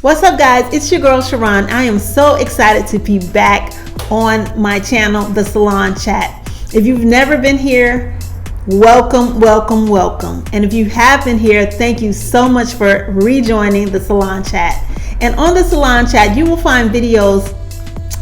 What's up, guys? It's your girl Sharon. I am so excited to be back on my channel, the Salon Chat. If you've never been here, welcome. And if you have been here, thank you so much for rejoining the Salon Chat. And on the Salon Chat, you will find videos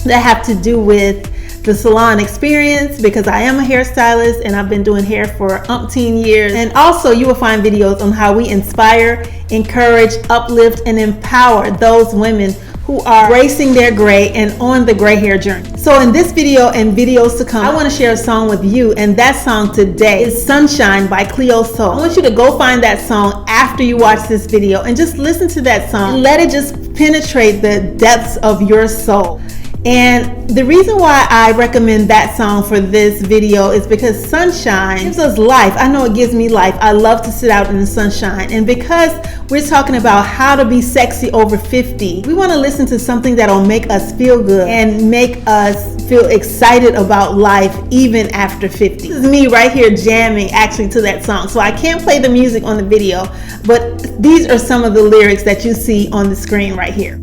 that have to do with the salon experience, because I am a hairstylist and I've been doing hair for umpteen years. And also you will find videos on how we inspire, encourage, uplift, and empower those women who are racing their gray and on the gray hair journey. So in this video and videos to come, I want to share a song with you, and that song today is Sunshine by Cleo Soul. I want you to go find that song after you watch this video and just listen to that song and let it just penetrate the depths of your soul. And the reason why I recommend that song for this video is because sunshine gives us life. I know it gives me life. I love to sit out in the sunshine. And because we're talking about how to be sexy over 50, we want to listen to something that'll make us feel good and make us feel excited about life even after 50. This is me right here jamming actually to that song. So I can't play the music on the video, but these are some of the lyrics that you see on the screen right here.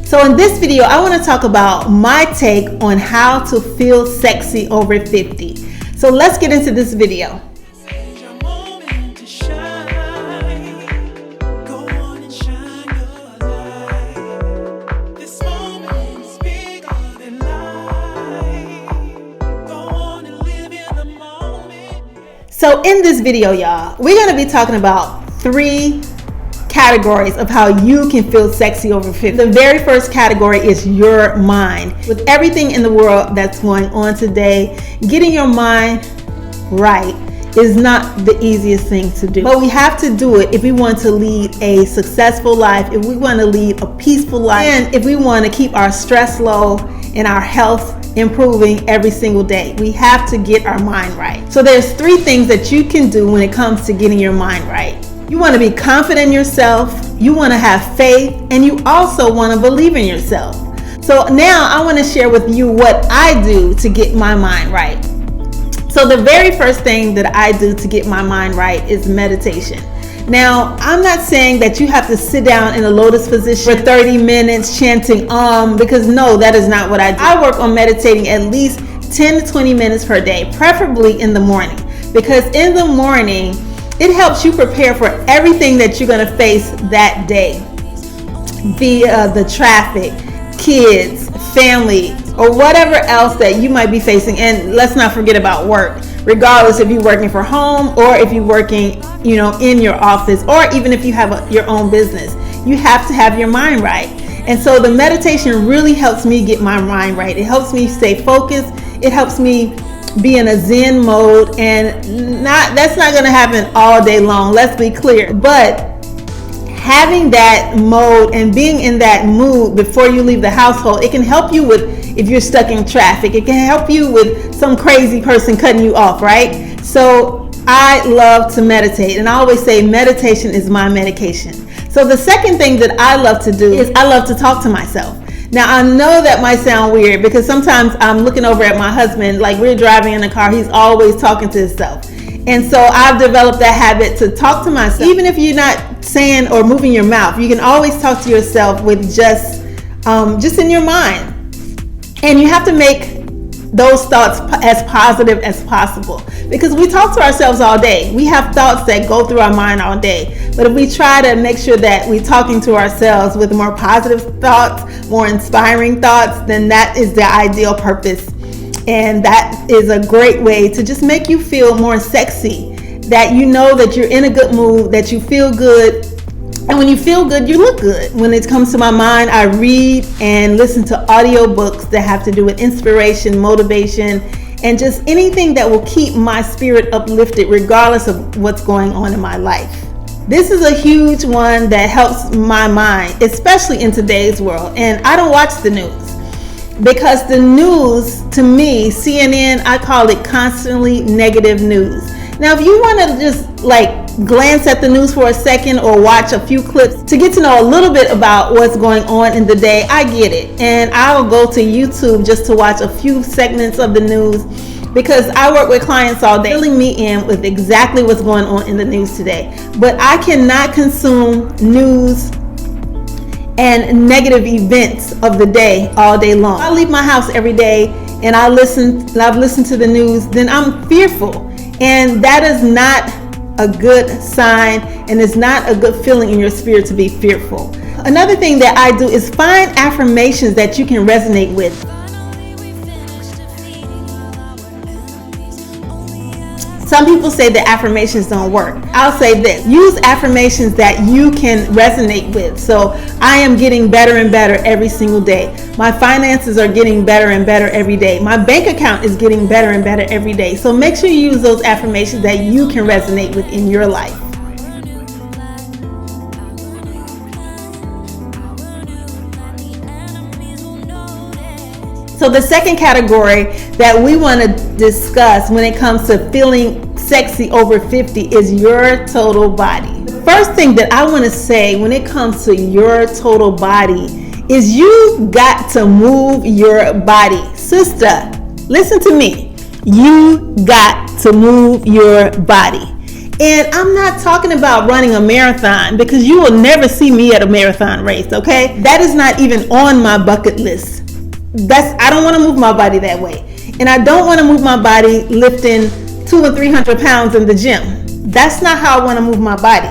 So in this video, I want to talk about my take on how to feel sexy over 50. So let's get into this video. So in this video, y'all, we're going to be talking about 3 categories of how you can feel sexy over 50. The very first category is your mind. With everything in the world that's going on today, getting your mind right is not the easiest thing to do. But we have to do it if we want to lead a successful life, if we want to lead a peaceful life, and if we want to keep our stress low and our health improving every single day. We have to get our mind right. So there's 3 things that you can do when it comes to getting your mind right. You want to be confident in yourself, you want to have faith, and you also want to believe in yourself. So now I want to share with you what I do to get my mind right. So the very first thing that I do to get my mind right is meditation. Now, I'm not saying that you have to sit down in a lotus position for 30 minutes chanting because no, that is not what I do. I work on meditating at least 10 to 20 minutes per day, preferably in the morning, because in the morning, it helps you prepare for everything that you're going to face that day, via the traffic, kids, family, or whatever else that you might be facing. And let's not forget about work, regardless if you're working from home or if you're working, in your office, or even if you have your own business. You have to have your mind right. And so the meditation really helps me get my mind right. It helps me stay focused. It helps me be in a Zen mode, and that's not going to happen all day long, let's be clear, but having that mode and being in that mood before you leave the household, it can help you with if you're stuck in traffic. It can help you with some crazy person cutting you off, right? So I love to meditate, and I always say meditation is my medication. So the second thing that I love to do is I love to talk to myself. Now, I know that might sound weird because sometimes I'm looking over at my husband, like we're driving in the car, he's always talking to himself. And so I've developed that habit to talk to myself. Even if you're not saying or moving your mouth, you can always talk to yourself with just in your mind. And you have to make those thoughts as positive as possible, because we talk to ourselves all day. We have thoughts that go through our mind all day. But if we try to make sure that we're talking to ourselves with more positive thoughts, more inspiring thoughts, then that is the ideal purpose. And that is a great way to just make you feel more sexy, that you know that you're in a good mood, that you feel good. And when you feel good, you look good. When it comes to my mind, I read and listen to audiobooks that have to do with inspiration, motivation, and just anything that will keep my spirit uplifted regardless of what's going on in my life. This is a huge one that helps my mind, especially in today's world. And I don't watch the news, because the news, to me, CNN, I call it constantly negative news. Now, if you want to just glance at the news for a second or watch a few clips to get to know a little bit about what's going on in the day, I get it. And I'll go to YouTube just to watch a few segments of the news because I work with clients all day, filling me in with exactly what's going on in the news today. But I cannot consume news and negative events of the day all day long. I leave my house every day and I've listened to the news, then I'm fearful. And that is not a good sign, and it's not a good feeling in your spirit to be fearful. Another thing that I do is find affirmations that you can resonate with. Some people say that affirmations don't work. I'll say this: use affirmations that you can resonate with. So I am getting better and better every single day. My finances are getting better and better every day. My bank account is getting better and better every day. So make sure you use those affirmations that you can resonate with in your life. So the second category that we want to discuss when it comes to feeling sexy over 50 is your total body. The first thing that I want to say when it comes to your total body is you got to move your body. Sister, listen to me. You got to move your body. And I'm not talking about running a marathon, because you will never see me at a marathon race, okay? That is not even on my bucket list. I don't want to move my body that way. And I don't want to move my body lifting 200 and 300 pounds in the gym. That's not how I want to move my body.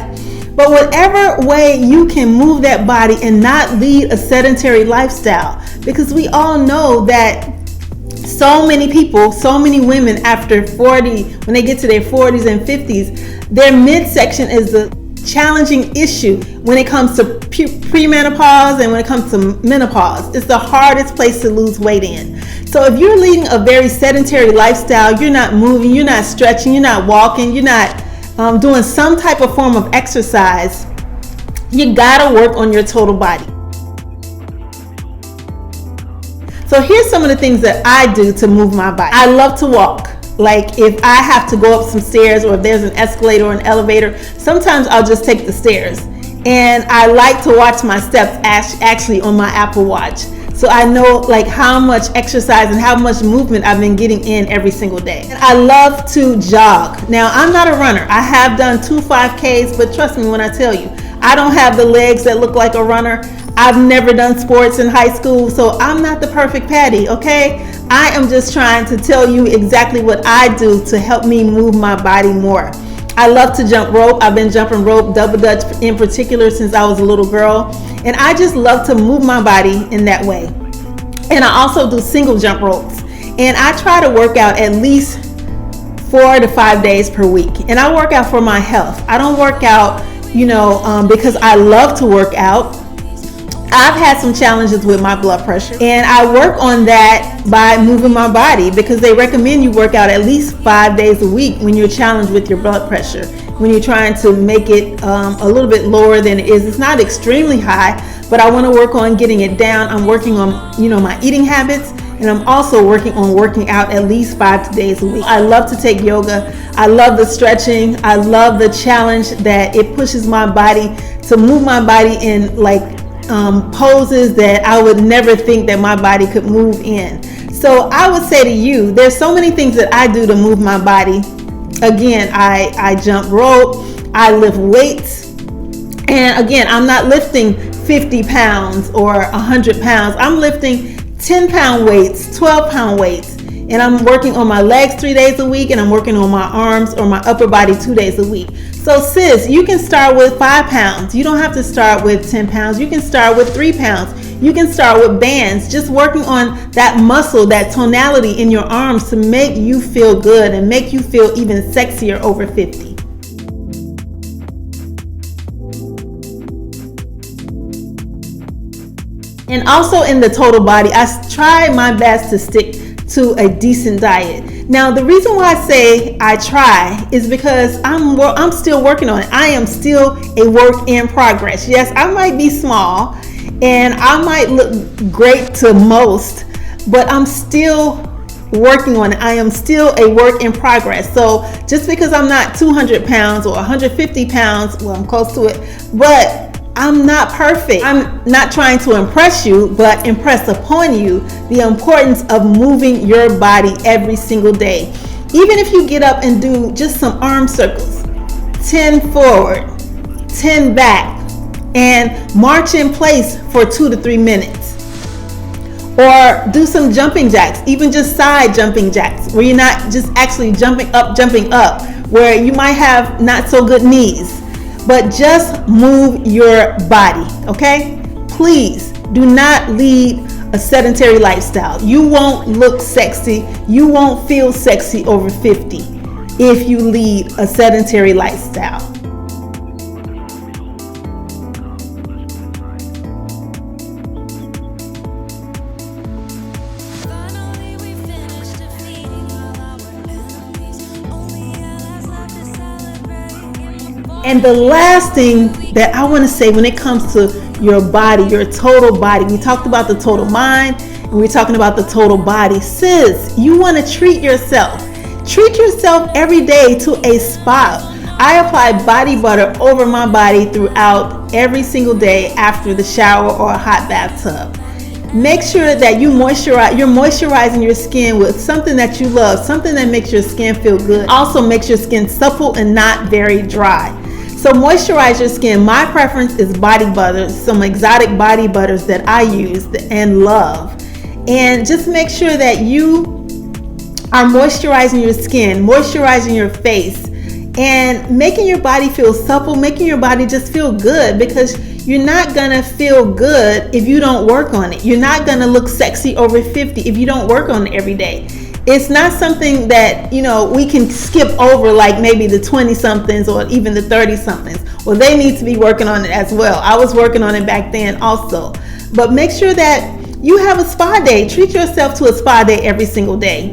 But whatever way you can move that body and not lead a sedentary lifestyle, because we all know that so many people, so many women after 40, when they get to their 40s and 50s, their midsection is the challenging issue when it comes to premenopause and when it comes to menopause. It's the hardest place to lose weight in. So if you're leading a very sedentary lifestyle, you're not moving, you're not stretching, you're not walking, you're not doing some type of form of exercise, you gotta work on your total body. So here's some of the things that I do to move my body. I love to walk. Like if I have to go up some stairs, or if there's an escalator or an elevator, sometimes I'll just take the stairs. And I like to watch my steps actually on my Apple Watch. So I know like how much exercise and how much movement I've been getting in every single day. And I love to jog. Now, I'm not a runner. I have done 2 5Ks, but trust me when I tell you, I don't have the legs that look like a runner. I've never done sports in high school, so I'm not the perfect Patty, okay? I am just trying to tell you exactly what I do to help me move my body more. I love to jump rope. I've been jumping rope, double dutch in particular, since I was a little girl. And I just love to move my body in that way. And I also do single jump ropes. And I try to work out at least 4 to 5 days per week. And I work out for my health. I don't work out, because I love to work out. I've had some challenges with my blood pressure, and I work on that by moving my body, because they recommend you work out at least 5 days a week when you're challenged with your blood pressure, when you're trying to make it a little bit lower than it is. It's not extremely high, but I want to work on getting it down. I'm working on, my eating habits, and I'm also working on working out at least 5 days a week. I love to take yoga. I love the stretching. I love the challenge that it pushes my body to move my body in poses that I would never think that my body could move in. So I would say to you, there's so many things that I do to move my body. Again, I jump rope, I lift weights, and again, I'm not lifting 50 pounds or 100 pounds. I'm lifting 10-pound weights, 12-pound weights, and I'm working on my legs 3 days a week, and I'm working on my arms or my upper body 2 days a week. So sis, you can start with 5 pounds. You don't have to start with 10 pounds. You can start with 3 pounds. You can start with bands, just working on that muscle, that tonality in your arms to make you feel good and make you feel even sexier over 50. And also in the total body, I try my best to stick to a decent diet. Now, the reason why I say I try is because I'm still working on it. I am still a work in progress. Yes, I might be small and I might look great to most, but I'm still working on it. I am still a work in progress. So just because I'm not 200 pounds or 150 pounds, well, I'm close to it, but I'm not perfect. I'm not trying to impress you, but impress upon you the importance of moving your body every single day. Even if you get up and do just some arm circles, 10 forward, 10 back, and march in place for 2 to 3 minutes. Or do some jumping jacks, even just side jumping jacks, where you're not just actually jumping up, where you might have not so good knees. But just move your body, okay? Please do not lead a sedentary lifestyle. You won't look sexy. You won't feel sexy over 50 if you lead a sedentary lifestyle. And the last thing that I want to say when it comes to your body, your total body, we talked about the total mind and we're talking about the total body. Sis, you want to treat yourself. Treat yourself every day to a spa. I apply body butter over my body throughout every single day after the shower or a hot bathtub. Make sure that you're moisturizing your skin with something that you love, something that makes your skin feel good. Also makes your skin supple and not very dry. So moisturize your skin. My preference is body butters, some exotic body butters that I use and love. And just make sure that you are moisturizing your skin, moisturizing your face, and making your body feel supple, making your body just feel good, because you're not gonna feel good if you don't work on it. You're not gonna look sexy over 50 if you don't work on it every day. It's not something that, we can skip over, like maybe the 20-somethings or even the 30-somethings. Well, they need to be working on it as well. I was working on it back then also. But make sure that you have a spa day. Treat yourself to a spa day every single day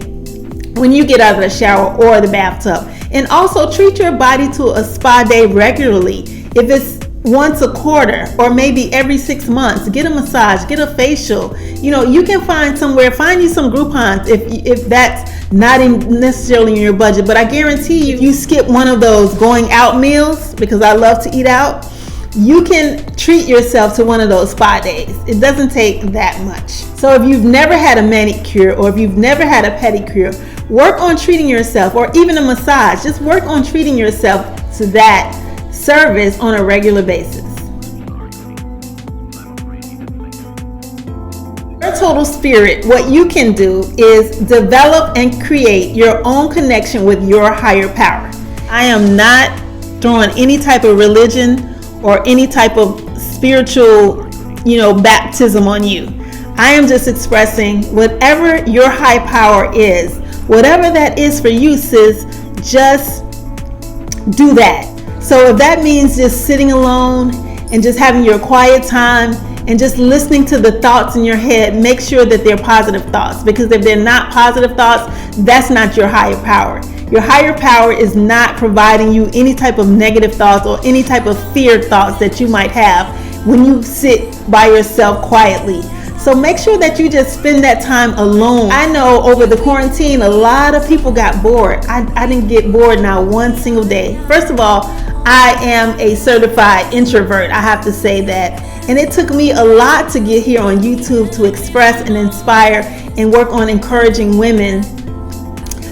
when you get out of the shower or the bathtub. And also treat your body to a spa day regularly. If it's once a quarter or maybe every 6 months, get a massage, get a facial. You can find you some Groupons if that's not necessarily in your budget. But I guarantee you, if you skip one of those going out meals, because I love to eat out, you can treat yourself to one of those spa days. It doesn't take that much. So if you've never had a manicure or if you've never had a pedicure, work on treating yourself, or even a massage. Just work on treating yourself to that service on a regular basis. Your total spirit, what you can do is develop and create your own connection with your higher power. I am not throwing any type of religion or any type of spiritual, baptism on you. I am just expressing whatever your high power is, whatever that is for you, sis, just do that. So if that means just sitting alone and just having your quiet time and just listening to the thoughts in your head, make sure that they're positive thoughts, because if they're not positive thoughts, that's not your higher power. Your higher power is not providing you any type of negative thoughts or any type of fear thoughts that you might have when you sit by yourself quietly. So make sure that you just spend that time alone. I know over the quarantine, a lot of people got bored. I didn't get bored not one single day. First of all, I am a certified introvert. I have to say that. And it took me a lot to get here on YouTube to express and inspire and work on encouraging women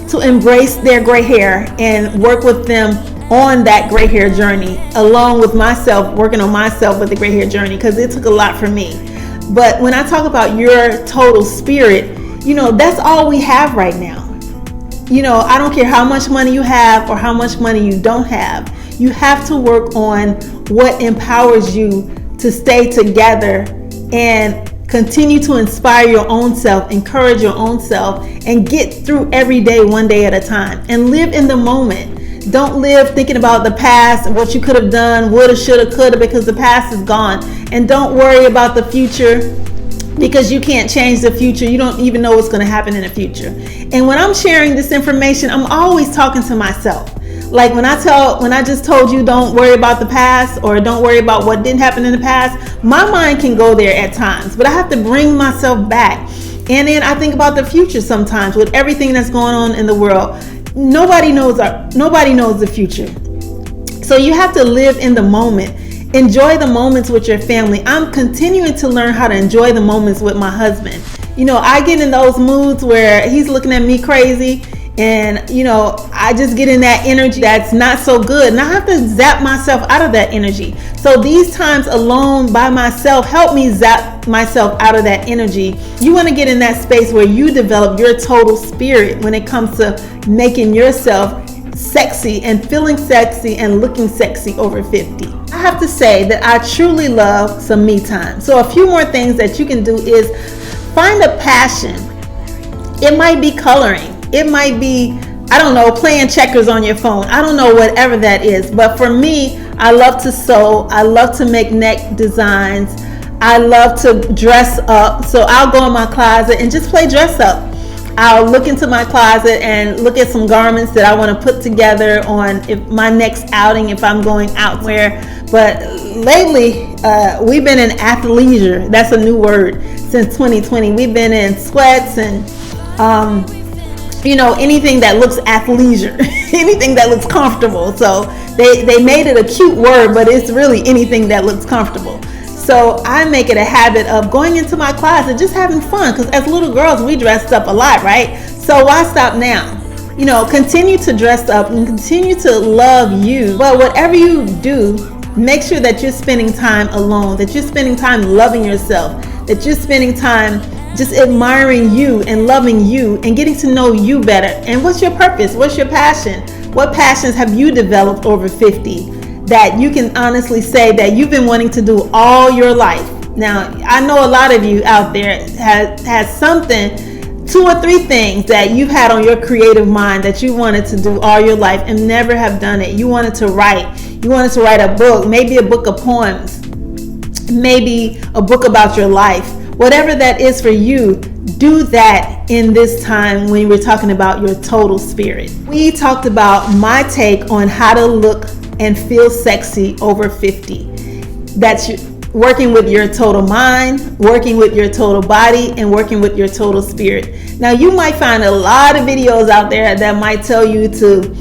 to embrace their gray hair and work with them on that gray hair journey, along with myself, working on myself with the gray hair journey, because it took a lot for me. But when I talk about your total spirit, that's all we have right now. I don't care how much money you have or how much money you don't have. You have to work on what empowers you to stay together and continue to inspire your own self, encourage your own self, and get through every day one day at a time, and live in the moment. Don't live thinking about the past and what you could have done, woulda, shoulda, coulda, because the past is gone. And don't worry about the future, because you can't change the future. You don't even know what's going to happen in the future. And when I'm sharing this information, I'm always talking to myself. Like when I just told you don't worry about the past or don't worry about what didn't happen in the past, my mind can go there at times, but I have to bring myself back. And then I think about the future sometimes with everything that's going on in the world. Nobody knows the future. So you have to live in the moment Enjoy the moments with your family. I'm continuing to learn how to enjoy the moments with my husband. You know, I get in those moods where he's looking at me crazy, and you know, I just get in that energy that's not so good, and I have to zap myself out of that energy. So these times alone by myself help me zap myself out of that energy. You want to get in that space where you develop your total spirit when it comes to making yourself sexy and feeling sexy and looking sexy over 50. I have to say that I truly love some me time. So a few more things that you can do is find a passion. It might be coloring. It might be, I don't know, playing checkers on your phone. I don't know, whatever that is. But for me, I love to sew. I love to make neck designs. I love to dress up. So I'll go in my closet and just play dress up. I'll look into my closet and look at some garments that I want to put together on my next outing if I'm going out where. But lately, we've been in athleisure. That's a new word since 2020. We've been in sweats and, you know, anything that looks athleisure, anything that looks comfortable. So they made it a cute word, but it's really anything that looks comfortable. So I make it a habit of going into my closet, just having fun, because as little girls, we dressed up a lot, right? So why stop now? You know, continue to dress up and continue to love you. But whatever you do, make sure that you're spending time alone, that you're spending time loving yourself, that you're spending time just admiring you and loving you and getting to know you better. And what's your purpose? What's your passion? What passions have you developed over 50? That you can honestly say that you've been wanting to do all your life. Now, I know a lot of you out there has something, 2 or 3 things that you've had on your creative mind that you wanted to do all your life and never have done it. You wanted to write. You wanted to write a book, maybe a book of poems, maybe a book about your life. Whatever that is for you, do that in this time when we're talking about your total spirit. We talked about my take on how to look and feel sexy over 50. That's working with your total mind, working with your total body, and working with your total spirit. Now, you might find a lot of videos out there that might tell you to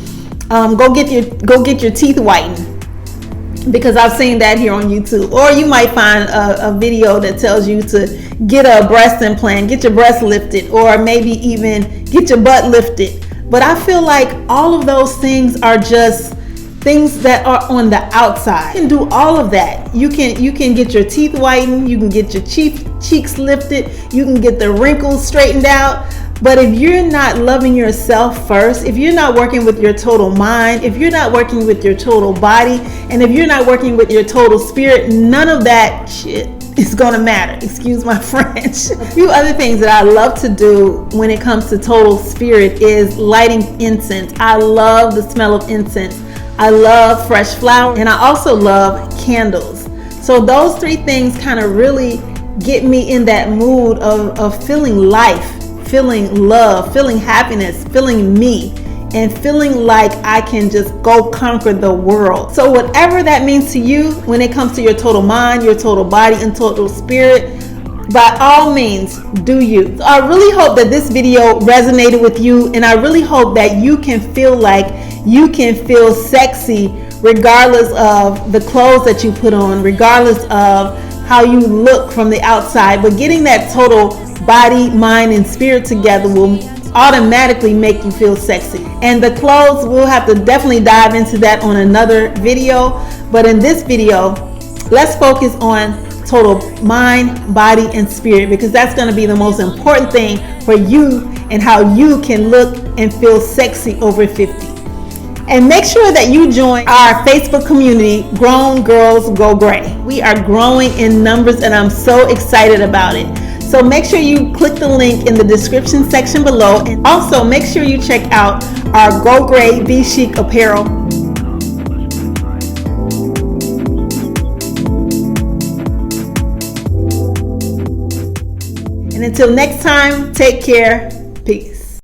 go get your teeth whitened, because I've seen that here on YouTube. Or you might find a video that tells you to get a breast implant, get your breast lifted, or maybe even get your butt lifted. But I feel like all of those things are just things that are on the outside. You can do all of that. You can get your teeth whitened, you can get your cheeks lifted, you can get the wrinkles straightened out. But if you're not loving yourself first, if you're not working with your total mind, if you're not working with your total body, and if you're not working with your total spirit, none of that shit is gonna matter. Excuse my French. A few other things that I love to do when it comes to total spirit is lighting incense. I love the smell of incense. I love fresh flowers, and I also love candles. So those 3 things kind of really get me in that mood of feeling life, feeling love, feeling happiness, feeling me, and feeling like I can just go conquer the world. So whatever that means to you when it comes to your total mind, your total body, and total spirit, by all means, do you. So I really hope that this video resonated with you, and I really hope that you can feel like you can feel sexy regardless of the clothes that you put on, regardless of how you look from the outside. But getting that total body, mind, and spirit together will automatically make you feel sexy. And the clothes, we'll have to definitely dive into that on another video. But in this video, let's focus on total mind, body, and spirit, because that's going to be the most important thing for you and how you can look and feel sexy over 50. And make sure that you join our Facebook community, Grown Girls Go Gray. We are growing in numbers, and I'm so excited about it. So make sure you click the link in the description section below, and also make sure you check out our Go Gray Be Chic apparel. And until next time, take care.